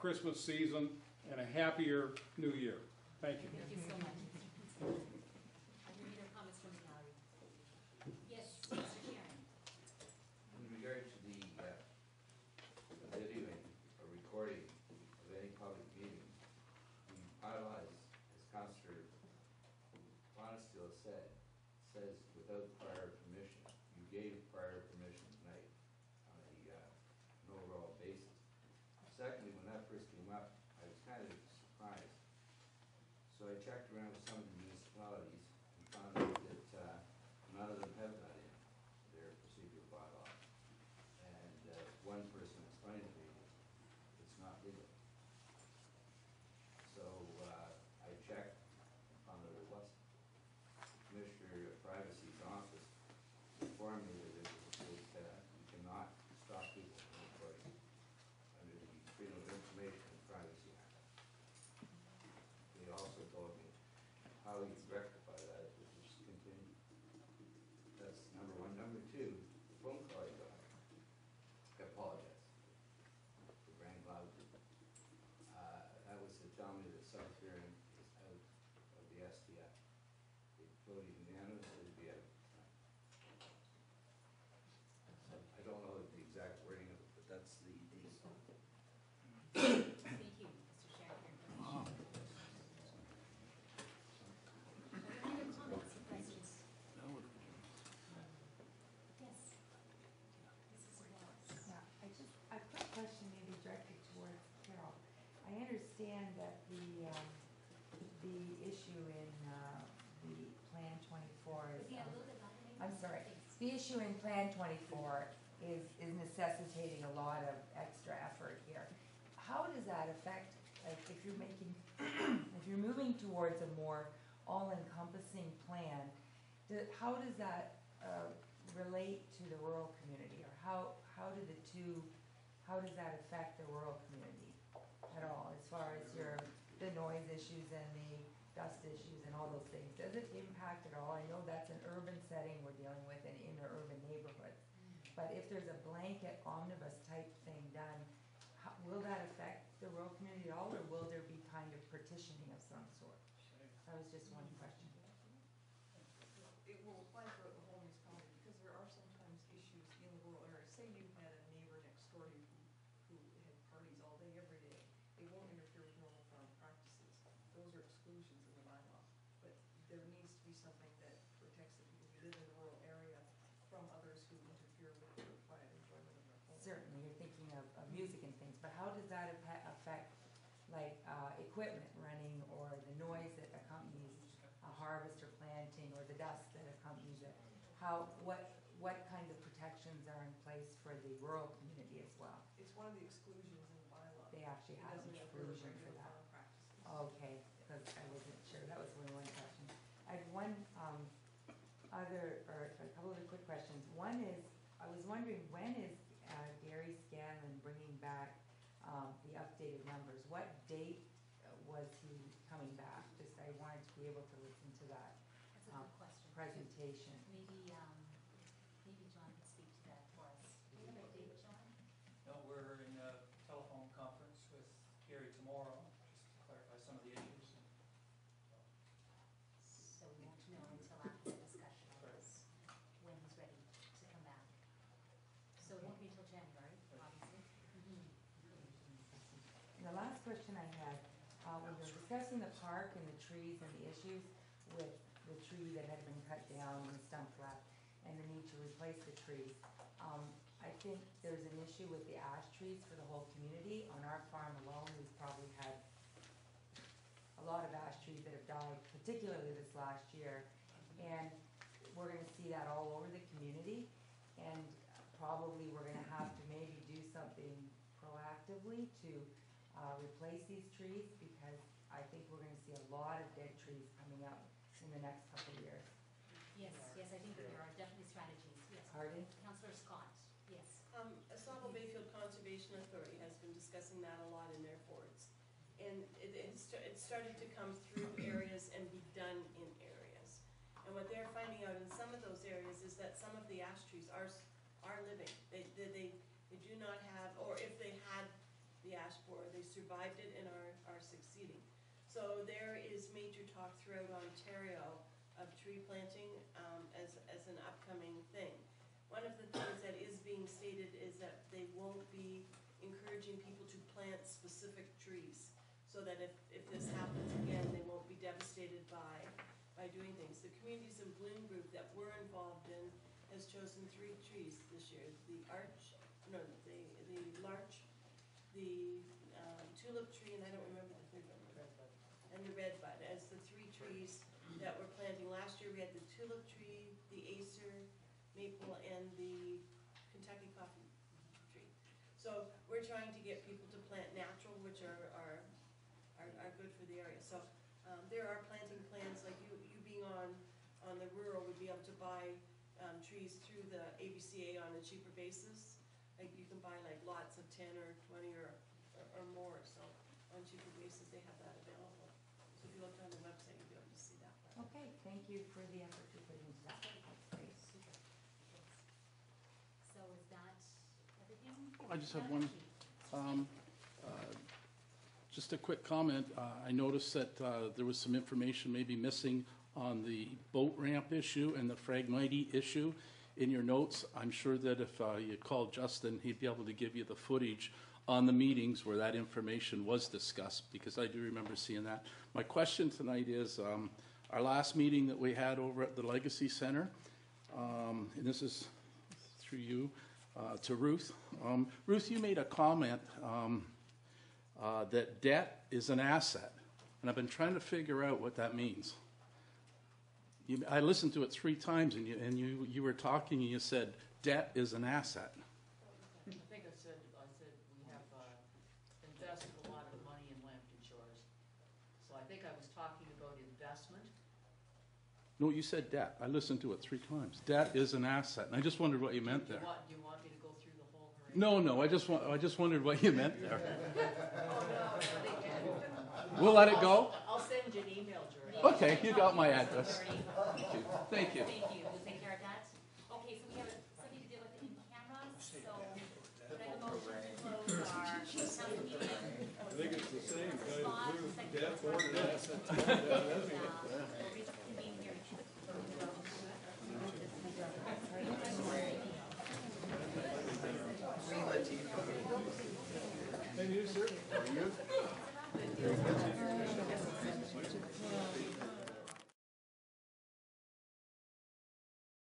Christmas season and a happier new year. Thank you. Thank you so much. Are there any other comments from the gallery? Yes, Mr. Chairman. In regard to the videoing or recording of any public meeting, the bylaws, as Councillor Bonesteel says without prior permission. You gave prior permission tonight on an overall basis. Secondly, when that first came up, I was kind of surprised. So I checked around with some of the municipalities and found out that none of them have that in their procedural bylaw. And one person explained to me it's not legal. So I checked and found out it wasn't. Commissioner of Privacy's office informed me that you cannot stop people from recording under the Freedom of Information and Privacy Act. They also told me how you rectify that if it just continue. That's number one. Number two, the phone call you got. I apologize for Grand Lambton. That was to tell me that South Hearing is out of the SDF. They voted unanimously to be out. I don't know the exact wording of it, but that's the Thank you, Mr. Chairman. Are there any other comments or questions? Yes. Mrs. Wallace. Yeah, a quick question maybe directed towards Carol. I understand that the issue in the Plan 24 is, Yeah, a little bit louder, maybe. I'm sorry, Thanks. the issue in Plan 24 is necessitating a lot of extra effort here. How does that affect, like, if you're making, if you're moving towards a more all-encompassing plan, how does that relate to the rural community, or how does that affect the rural community at all, as far as the noise issues and the dust issues and all those things? Does it impact at all? I know that's an urban setting we're dealing with in inter-urban neighborhoods, but if there's a blanket omnibus type thing done, will that affect the rural community at all, or will there be kind of partitioning of some sort? That was just one question. It will apply throughout the whole municipality, because there are sometimes issues in the rural area. Say you had a neighbor next door to you who had parties all day, every day. They won't interfere with normal farm practices. Those are exclusions in the bylaw. But there needs to be something that protects the people who live in the rural area from others who interfere with their quiet enjoyment of their home. Certainly, you're thinking of music and things, but how does that affect, like, equipment running, or the noise that accompanies a harvest or planting, or the dust that accompanies it? What kind of protections are in place for the rural community as well? It's one of the exclusions in the bylaw. They actually It have an doesn't interfere with exclusion for regular that. farm practices. Okay, because I wasn't sure, that was only one question. I had one a couple other quick questions. One is, I was wondering, when is Gary Scanlon bringing back the updated numbers? What date was he coming back? Just, I wanted to be able to listen to that That's a good question. presentation. Maybe John could speak to that for us. Do you have a date, John? No, we're in a telephone conference with Gary tomorrow, just to clarify some of the issues. So we won't know until after the discussion on this, when he's ready to come back. So it won't be until January, obviously. And the last question I had, when we were discussing the park and the trees and the issues with the tree that had been cut down and the stump left, and the need to replace the trees, I think there's an issue with the ash trees for the whole community. On our farm alone, we've probably had a lot of ash trees that have died, particularly this last year, and we're going to see that all over the community, and probably we're going to have to maybe do something proactively to replace these trees, because I think we're going to see a lot of dead trees coming up in the next couple of years. Yes, I think that there are definitely strategies, yes. Pardon? Councillor Scott, yes. Saddle Bayfield Conservation Authority has been discussing that a lot in their boards. And it started to come through areas and be done in areas. And what they're finding out in some of those areas is that some of the ash trees are living. They do not have, or if they had the the ash borer. They survived it and are succeeding. So there is major talk throughout Ontario of tree planting as an upcoming thing. One of the things that is being stated is that they won't be encouraging people to plant specific trees, so that if this happens again, they won't be devastated by doing things. The Communities in Bloom group that we're involved in has chosen 3 trees this year. The larch, the tulip tree, and I don't remember the third one. And the redbud as the 3 trees that we're planting. Last year we had the tulip tree, the acer maple, and the Kentucky coffee tree. So we're trying to get people to plant natural, which are good for the area. So there are planting plans, like you being on the rural would be able to buy trees through the ABCA on a cheaper basis. Like you can buy like lots of 10 or 20 or more. So on cheaper basis they have that available. So if you look on the website, you'll be able to see that. Okay, thank you for the effort you put into that. That's great. Super. So is that everything? I just have one. Just a quick comment. I noticed that there was some information maybe missing on the boat ramp issue and the Phragmite issue in your notes. I'm sure that if you called Justin, he'd be able to give you the footage on the meetings where that information was discussed, because I do remember seeing that. My question tonight is, our last meeting that we had over at the Legacy Center, and this is through you, to Ruth. Ruth, you made a comment that debt is an asset, and I've been trying to figure out what that means. I listened to it 3 times, and you were talking, and you said debt is an asset. I think I said we have invested a lot of money in Lambton Shores. So I think I was talking about investment. No, you said debt. I listened to it 3 times. Debt is an asset, and I just wondered what you meant there. Do you want me to go through the whole harangue? No, I just wondered what you meant there. Oh, no, they can. We'll let it go. I'll send you an email, Jordan. Okay, you got my address. Thank you. Thank you. We'll take care of that. Okay, so we have something to do with the in-cameras, so could I have a motion to close our council meeting? I think it's the same, Spot, second. debt or an asset.